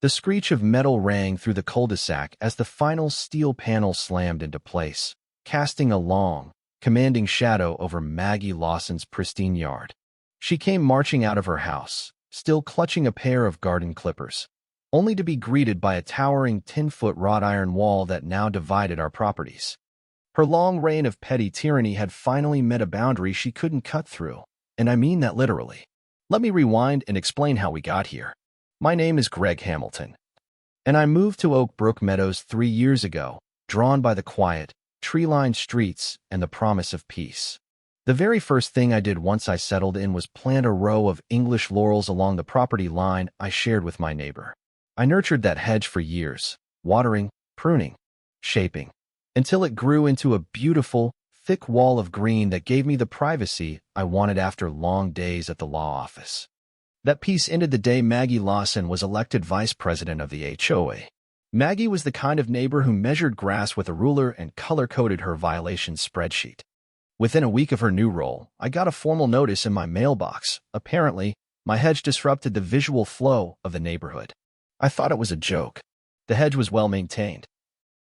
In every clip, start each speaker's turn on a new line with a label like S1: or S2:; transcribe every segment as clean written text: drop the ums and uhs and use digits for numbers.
S1: The screech of metal rang through the cul-de-sac as the final steel panel slammed into place, casting a long, commanding shadow over Maggie Lawson's pristine yard. She came marching out of her house, still clutching a pair of garden clippers, only to be greeted by a towering 10-foot wrought iron wall that now divided our properties. Her long reign of petty tyranny had finally met a boundary she couldn't cut through, and I mean that literally. Let me rewind and explain how we got here. My name is Greg Hamilton, and I moved to Oak Brook Meadows 3 years ago, drawn by the quiet, tree-lined streets and the promise of peace. The very first thing I did once I settled in was plant a row of English laurels along the property line I shared with my neighbor. I nurtured that hedge for years, watering, pruning, shaping, until it grew into a beautiful, thick wall of green that gave me the privacy I wanted after long days at the law office. That piece ended the day Maggie Lawson was elected vice president of the HOA. Maggie was the kind of neighbor who measured grass with a ruler and color-coded her violations spreadsheet. Within a week of her new role, I got a formal notice in my mailbox. Apparently, my hedge disrupted the visual flow of the neighborhood. I thought it was a joke. The hedge was well-maintained,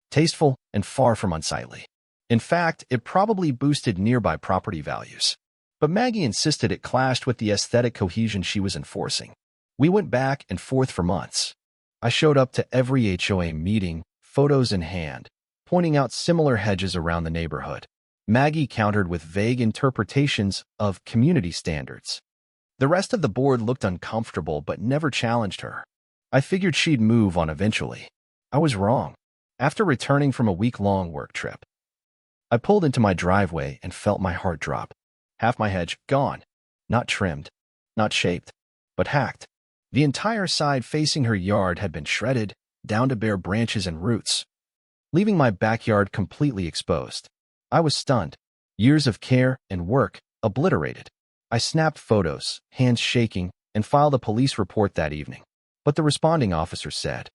S1: tasteful, and far from unsightly. In fact, it probably boosted nearby property values. But Maggie insisted it clashed with the aesthetic cohesion she was enforcing. We went back and forth for months. I showed up to every HOA meeting, photos in hand, pointing out similar hedges around the neighborhood. Maggie countered with vague interpretations of community standards. The rest of the board looked uncomfortable but never challenged her. I figured she'd move on eventually. I was wrong. After returning from a week-long work trip, I pulled into my driveway and felt my heart drop. Half my hedge gone. Not trimmed, not shaped, but hacked. The entire side facing her yard had been shredded, down to bare branches and roots, leaving my backyard completely exposed. I was stunned. Years of care and work obliterated. I snapped photos, hands shaking, and filed a police report that evening. But the responding officer said,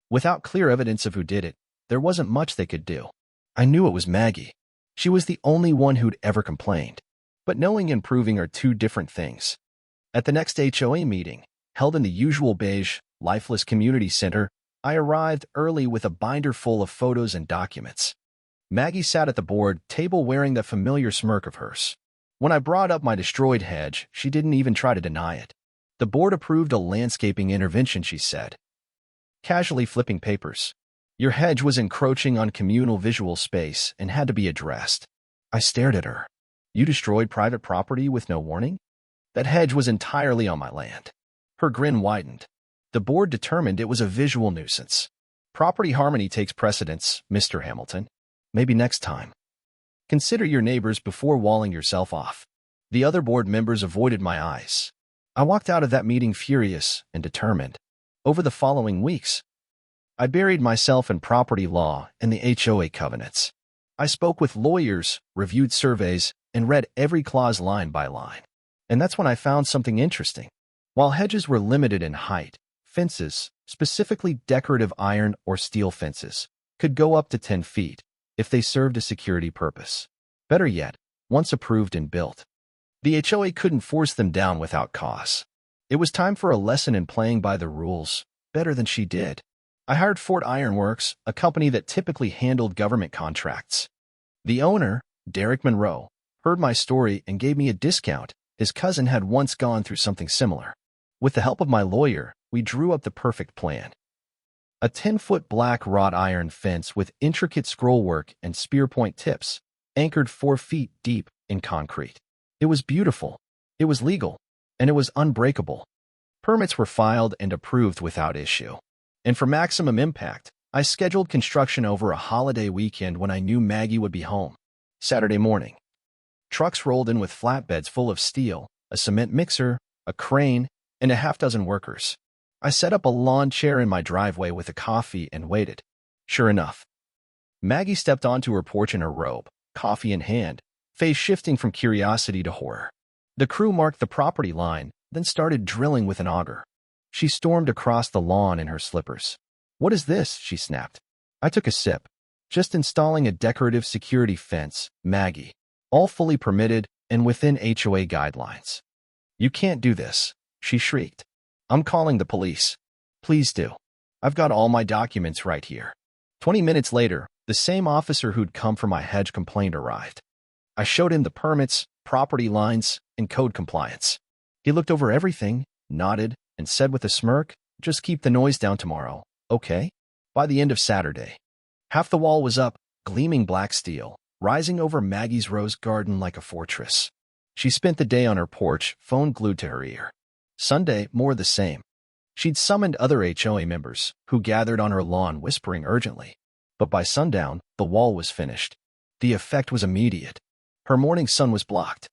S1: without clear evidence of who did it, there wasn't much they could do. I knew it was Maggie. She was the only one who'd ever complained. But knowing and proving are two different things. At the next HOA meeting, held in the usual beige, lifeless community center, I arrived early with a binder full of photos and documents. Maggie sat at the board table wearing that familiar smirk of hers. When I brought up my destroyed hedge, she didn't even try to deny it. The board approved a landscaping intervention, she said, casually flipping papers. Your hedge was encroaching on communal visual space and had to be addressed. I stared at her. You destroyed private property with no warning? That hedge was entirely on my land. Her grin widened. The board determined it was a visual nuisance. Property harmony takes precedence, Mr. Hamilton. Maybe next time. Consider your neighbors before walling yourself off. The other board members avoided my eyes. I walked out of that meeting furious and determined. Over the following weeks, I buried myself in property law and the HOA covenants. I spoke with lawyers, reviewed surveys, and read every clause line by line. And that's when I found something interesting. While hedges were limited in height, fences, specifically decorative iron or steel fences, could go up to 10 feet if they served a security purpose. Better yet, once approved and built, the HOA couldn't force them down without cause. It was time for a lesson in playing by the rules, better than she did. I hired Fort Ironworks, a company that typically handled government contracts. The owner, Derek Monroe, heard my story and gave me a discount. His cousin had once gone through something similar. With the help of my lawyer, we drew up the perfect plan. A 10-foot black wrought iron fence with intricate scrollwork and spearpoint tips, anchored 4 feet deep in concrete. It was beautiful, it was legal, and it was unbreakable. Permits were filed and approved without issue. And for maximum impact, I scheduled construction over a holiday weekend when I knew Maggie would be home. Saturday morning. Trucks rolled in with flatbeds full of steel, a cement mixer, a crane, and a half-dozen workers. I set up a lawn chair in my driveway with a coffee and waited. Sure enough, Maggie stepped onto her porch in her robe, coffee in hand, face shifting from curiosity to horror. The crew marked the property line, then started drilling with an auger. She stormed across the lawn in her slippers. "What is this?" she snapped. I took a sip. "Just installing a decorative security fence, Maggie. All fully permitted and within HOA guidelines." "You can't do this," she shrieked. "I'm calling the police." "Please do." I've got all my documents right here. 20 minutes later, the same officer who'd come for my hedge complaint arrived. I showed him the permits, property lines, and code compliance. He looked over everything, nodded, and said with a smirk, "Just keep the noise down tomorrow, okay?" By the end of Saturday, half the wall was up, gleaming black steel, rising over Maggie's rose garden like a fortress. She spent the day on her porch, phone glued to her ear. Sunday, more the same. She'd summoned other HOA members, who gathered on her lawn whispering urgently. But by sundown, the wall was finished. The effect was immediate. Her morning sun was blocked.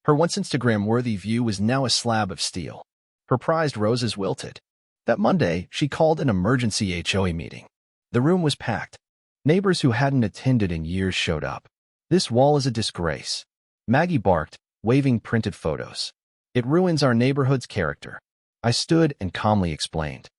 S1: Her once Instagram-worthy view was now a slab of steel. Her prized roses wilted. That Monday, she called an emergency HOA meeting. The room was packed. Neighbors who hadn't attended in years showed up. "This wall is a disgrace," Maggie barked, waving printed photos. "It ruins our neighborhood's character." I stood and calmly explained.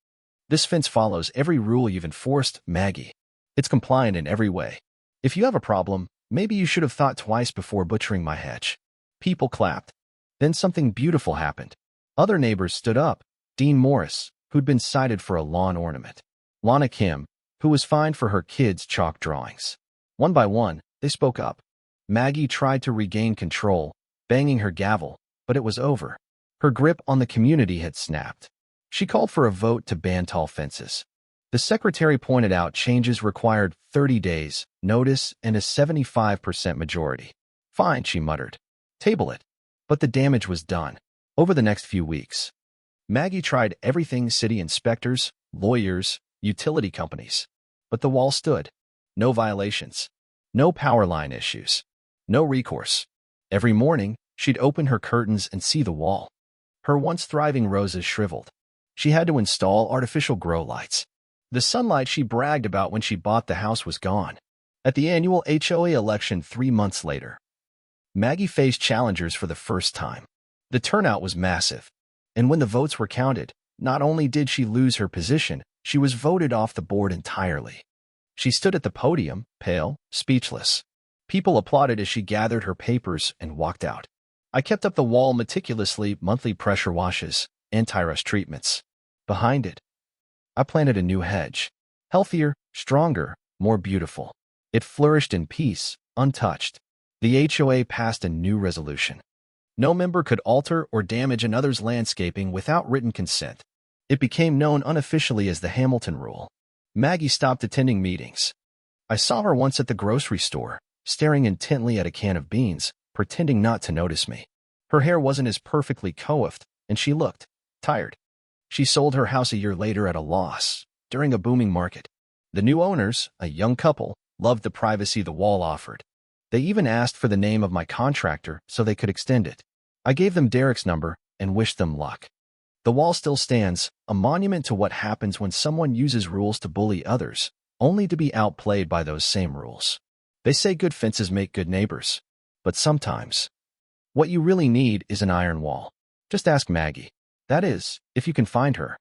S1: "This fence follows every rule you've enforced, Maggie. It's compliant in every way. If you have a problem, maybe you should have thought twice before butchering my hedge." People clapped. Then something beautiful happened. Other neighbors stood up. Dean Morris, who'd been cited for a lawn ornament. Lana Kim, who was fined for her kids' chalk drawings. One by one, they spoke up. Maggie tried to regain control, banging her gavel, but it was over. Her grip on the community had snapped. She called for a vote to ban tall fences. The secretary pointed out changes required 30 days, notice, and a 75% majority. "Fine," she muttered. "Table it." But the damage was done. Over the next few weeks, Maggie tried everything: city inspectors, lawyers, utility companies. But the wall stood. No violations. No power line issues. No recourse. Every morning, she'd open her curtains and see the wall. Her once thriving roses shriveled. She had to install artificial grow lights. The sunlight she bragged about when she bought the house was gone. At the annual HOA election 3 months later, Maggie faced challengers for the first time. The turnout was massive. And when the votes were counted, not only did she lose her position, she was voted off the board entirely. She stood at the podium, pale, speechless. People applauded as she gathered her papers and walked out. I kept up the wall meticulously: monthly pressure washes, anti-rust treatments. Behind it, I planted a new hedge. Healthier, stronger, more beautiful. It flourished in peace, untouched. The HOA passed a new resolution. No member could alter or damage another's landscaping without written consent. It became known unofficially as the Hamilton Rule. Maggie stopped attending meetings. I saw her once at the grocery store, staring intently at a can of beans, pretending not to notice me. Her hair wasn't as perfectly coiffed, and she looked tired. She sold her house a year later at a loss, during a booming market. The new owners, a young couple, loved the privacy the wall offered. They even asked for the name of my contractor so they could extend it. I gave them Derek's number and wished them luck. The wall still stands, a monument to what happens when someone uses rules to bully others, only to be outplayed by those same rules. They say good fences make good neighbors. But sometimes, what you really need is an iron wall. Just ask Maggie. That is, if you can find her.